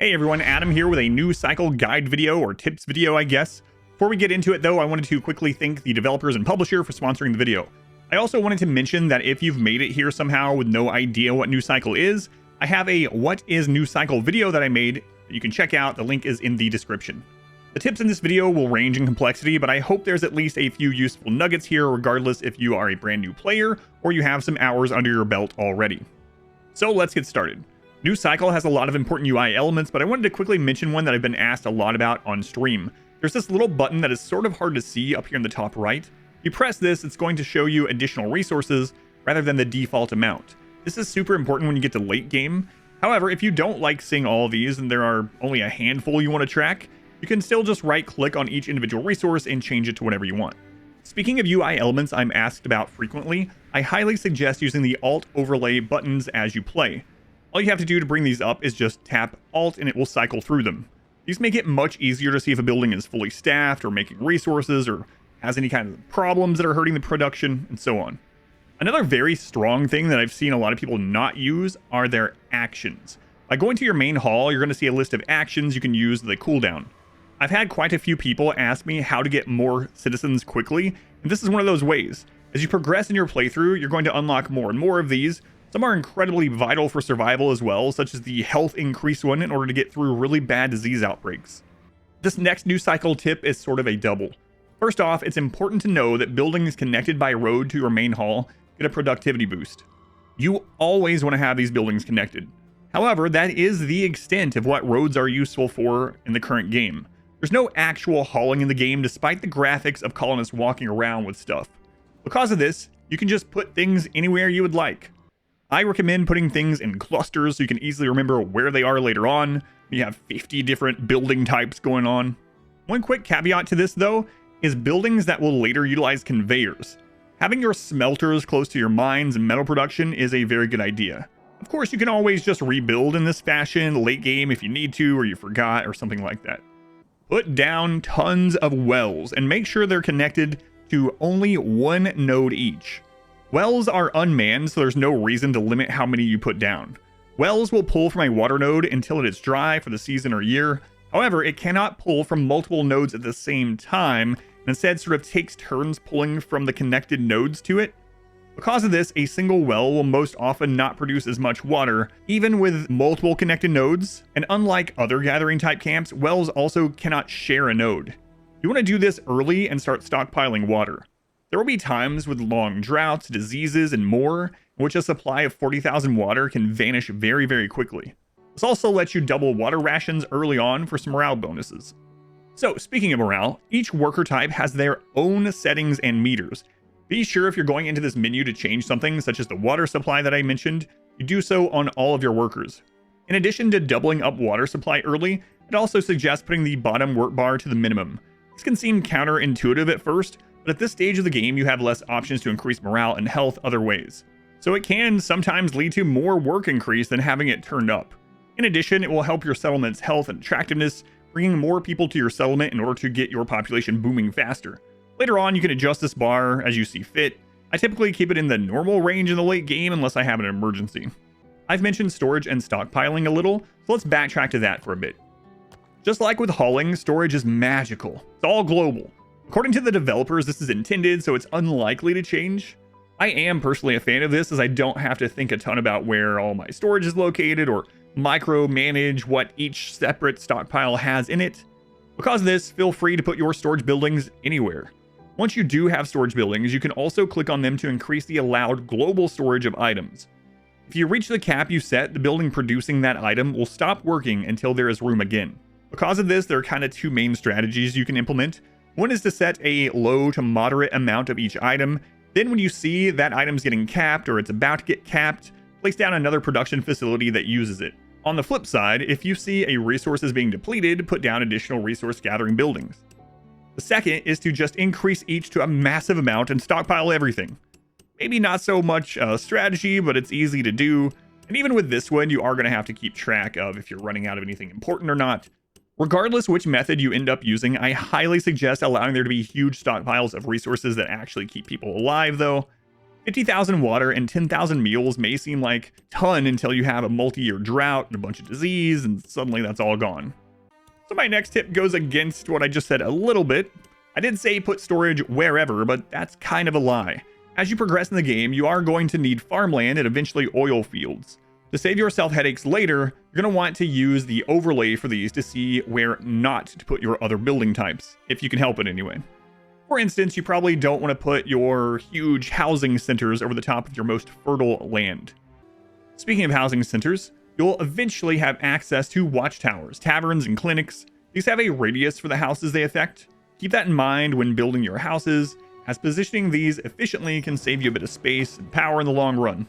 Hey everyone, Adam here with a new cycle guide video, or tips video, I guess. Before we get into it though, I wanted to quickly thank the developers and publisher for sponsoring the video. I also wanted to mention that if you've made it here somehow with no idea what new cycle is, I have a what is new cycle video that I made that you can check out. The link is in the description. The tips in this video will range in complexity, but I hope there's at least a few useful nuggets here, regardless if you are a brand new player or you have some hours under your belt already. So let's get started. New Cycle has a lot of important UI elements, but I wanted to quickly mention one that I've been asked a lot about on stream. There's this little button that is sort of hard to see up here in the top right. If you press this, it's going to show you additional resources rather than the default amount. This is super important when you get to late game. However, if you don't like seeing all of these and there are only a handful you want to track, you can still just right click on each individual resource and change it to whatever you want. Speaking of UI elements I'm asked about frequently, I highly suggest using the Alt overlay buttons as you play. All you have to do to bring these up is just tap Alt and it will cycle through them. These make it much easier to see if a building is fully staffed or making resources or has any kind of problems that are hurting the production and so on. Another very strong thing that I've seen a lot of people not use are their actions. By going to your main hall, you're going to see a list of actions you can use the cooldown. I've had quite a few people ask me how to get more citizens quickly, and this is one of those ways. As you progress in your playthrough, you're going to unlock more and more of these. Some are incredibly vital for survival as well, such as the health increase one in order to get through really bad disease outbreaks. This next new cycle tip is sort of a double. First off, it's important to know that buildings connected by road to your main hall get a productivity boost. You always want to have these buildings connected. However, that is the extent of what roads are useful for in the current game. There's no actual hauling in the game despite the graphics of colonists walking around with stuff. Because of this, you can just put things anywhere you would like. I recommend putting things in clusters so you can easily remember where they are later on. You have 50 different building types going on. One quick caveat to this though is buildings that will later utilize conveyors. Having your smelters close to your mines and metal production is a very good idea. Of course, you can always just rebuild in this fashion late game if you need to or you forgot or something like that. Put down tons of wells and make sure they're connected to only one node each. Wells are unmanned, so there's no reason to limit how many you put down. Wells will pull from a water node until it is dry for the season or year. However, it cannot pull from multiple nodes at the same time, and instead sort of takes turns pulling from the connected nodes to it. Because of this, a single well will most often not produce as much water, even with multiple connected nodes, and unlike other gathering type camps, wells also cannot share a node. You want to do this early and start stockpiling water. There will be times with long droughts, diseases, and more, in which a supply of 40,000 water can vanish very, very quickly. This also lets you double water rations early on for some morale bonuses. So, speaking of morale, each worker type has their own settings and meters. Be sure if you're going into this menu to change something, such as the water supply that I mentioned, you do so on all of your workers. In addition to doubling up water supply early, it also suggests putting the bottom work bar to the minimum. This can seem counterintuitive at first, but at this stage of the game, you have less options to increase morale and health other ways. So it can sometimes lead to more work increase than having it turned up. In addition, it will help your settlement's health and attractiveness, bringing more people to your settlement in order to get your population booming faster. Later on, you can adjust this bar as you see fit. I typically keep it in the normal range in the late game unless I have an emergency. I've mentioned storage and stockpiling a little, so let's backtrack to that for a bit. Just like with hauling, storage is magical. It's all global. According to the developers, this is intended, so it's unlikely to change. I am personally a fan of this as I don't have to think a ton about where all my storage is located or micromanage what each separate stockpile has in it. Because of this, feel free to put your storage buildings anywhere. Once you do have storage buildings, you can also click on them to increase the allowed global storage of items. If you reach the cap you set, the building producing that item will stop working until there is room again. Because of this, there are kind of two main strategies you can implement. One is to set a low to moderate amount of each item. Then when you see that item's getting capped or it's about to get capped, place down another production facility that uses it. On the flip side, if you see a resource is being depleted, put down additional resource gathering buildings. The second is to just increase each to a massive amount and stockpile everything. Maybe not so much a strategy, but it's easy to do. And even with this one, you are going to have to keep track of if you're running out of anything important or not. Regardless which method you end up using, I highly suggest allowing there to be huge stockpiles of resources that actually keep people alive though. 50,000 water and 10,000 meals may seem like a ton until you have a multi-year drought and a bunch of disease, and suddenly that's all gone. So my next tip goes against what I just said a little bit. I did say put storage wherever, but that's kind of a lie. As you progress in the game, you are going to need farmland and eventually oil fields. To save yourself headaches later, you're going to want to use the overlay for these to see where not to put your other building types, if you can help it anyway. For instance, you probably don't want to put your huge housing centers over the top of your most fertile land. Speaking of housing centers, you'll eventually have access to watchtowers, taverns, and clinics. These have a radius for the houses they affect. Keep that in mind when building your houses, as positioning these efficiently can save you a bit of space and power in the long run.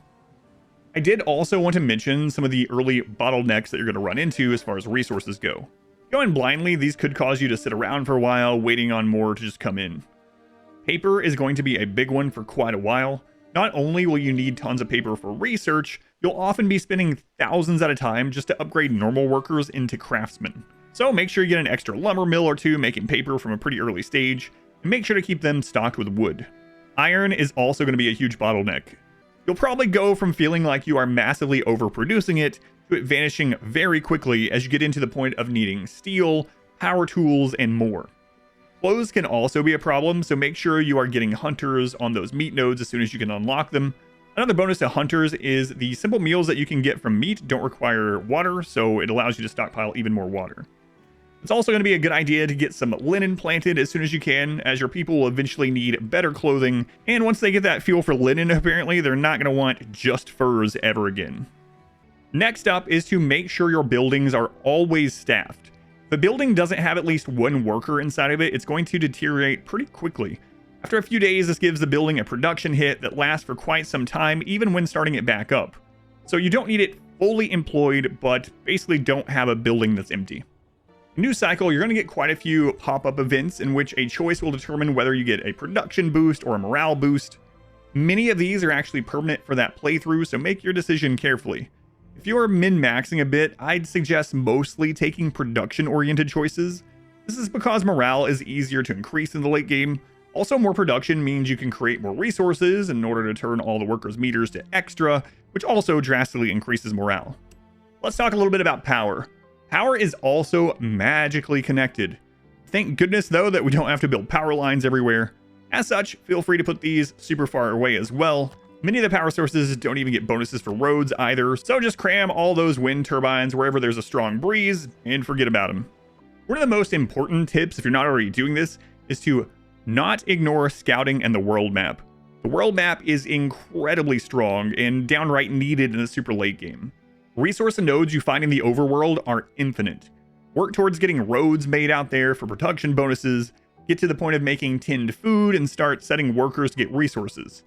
I did also want to mention some of the early bottlenecks that you're going to run into as far as resources go. Going blindly, these could cause you to sit around for a while, waiting on more to just come in. Paper is going to be a big one for quite a while. Not only will you need tons of paper for research, you'll often be spending thousands at a time just to upgrade normal workers into craftsmen. So make sure you get an extra lumber mill or two making paper from a pretty early stage, and make sure to keep them stocked with wood. Iron is also going to be a huge bottleneck. You'll probably go from feeling like you are massively overproducing it to it vanishing very quickly as you get into the point of needing steel, power tools, and more. Clothes can also be a problem, so make sure you are getting hunters on those meat nodes as soon as you can unlock them. Another bonus to hunters is the simple meals that you can get from meat don't require water, so it allows you to stockpile even more water. It's also going to be a good idea to get some linen planted as soon as you can, as your people will eventually need better clothing, and once they get that feel for linen, apparently they're not going to want just furs ever again. Next up is to make sure your buildings are always staffed. If a building doesn't have at least one worker inside of it, it's going to deteriorate pretty quickly. After a few days, this gives the building a production hit that lasts for quite some time, even when starting it back up. So you don't need it fully employed, but basically don't have a building that's empty. New cycle, you're going to get quite a few pop-up events in which a choice will determine whether you get a production boost or a morale boost. Many of these are actually permanent for that playthrough, so make your decision carefully. If you're min-maxing a bit, I'd suggest mostly taking production-oriented choices. This is because morale is easier to increase in the late game. Also, more production means you can create more resources in order to turn all the workers' meters to extra, which also drastically increases morale. Let's talk a little bit about power. Power is also magically connected. Thank goodness, though, that we don't have to build power lines everywhere. As such, feel free to put these super far away as well. Many of the power sources don't even get bonuses for roads either, so just cram all those wind turbines wherever there's a strong breeze and forget about them. One of the most important tips, if you're not already doing this, is to not ignore scouting and the world map. The world map is incredibly strong and downright needed in the super late game. Resource and nodes you find in the overworld are infinite. Work towards getting roads made out there for production bonuses, get to the point of making tinned food, and start setting workers to get resources.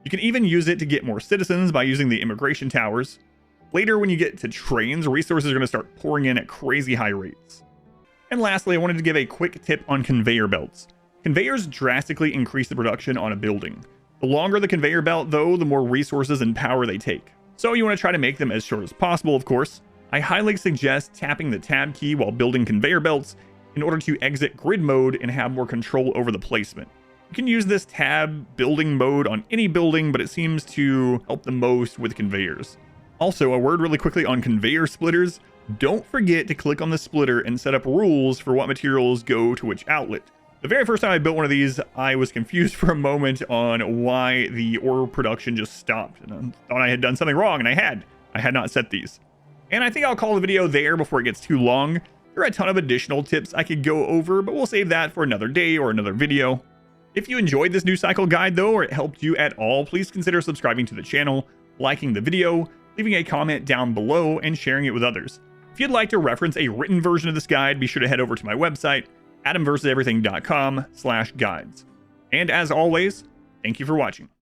You can even use it to get more citizens by using the immigration towers. Later, when you get to trains, resources are going to start pouring in at crazy high rates. And lastly, I wanted to give a quick tip on conveyor belts. Conveyors drastically increase the production on a building. The longer the conveyor belt, though, the more resources and power they take. So you want to try to make them as short as possible, of course. I highly suggest tapping the tab key while building conveyor belts in order to exit grid mode and have more control over the placement. You can use this tab building mode on any building, but it seems to help the most with conveyors. Also, a word really quickly on conveyor splitters. Don't forget to click on the splitter and set up rules for what materials go to which outlet. The very first time I built one of these, I was confused for a moment on why the ore production just stopped. And I thought I had done something wrong, and I had not set these. And I think I'll call the video there before it gets too long. There are a ton of additional tips I could go over, but we'll save that for another day or another video. If you enjoyed this new cycle guide though, or it helped you at all, please consider subscribing to the channel, liking the video, leaving a comment down below, and sharing it with others. If you'd like to reference a written version of this guide, be sure to head over to my website, adamversuseverything.com/guides. And as always, thank you for watching.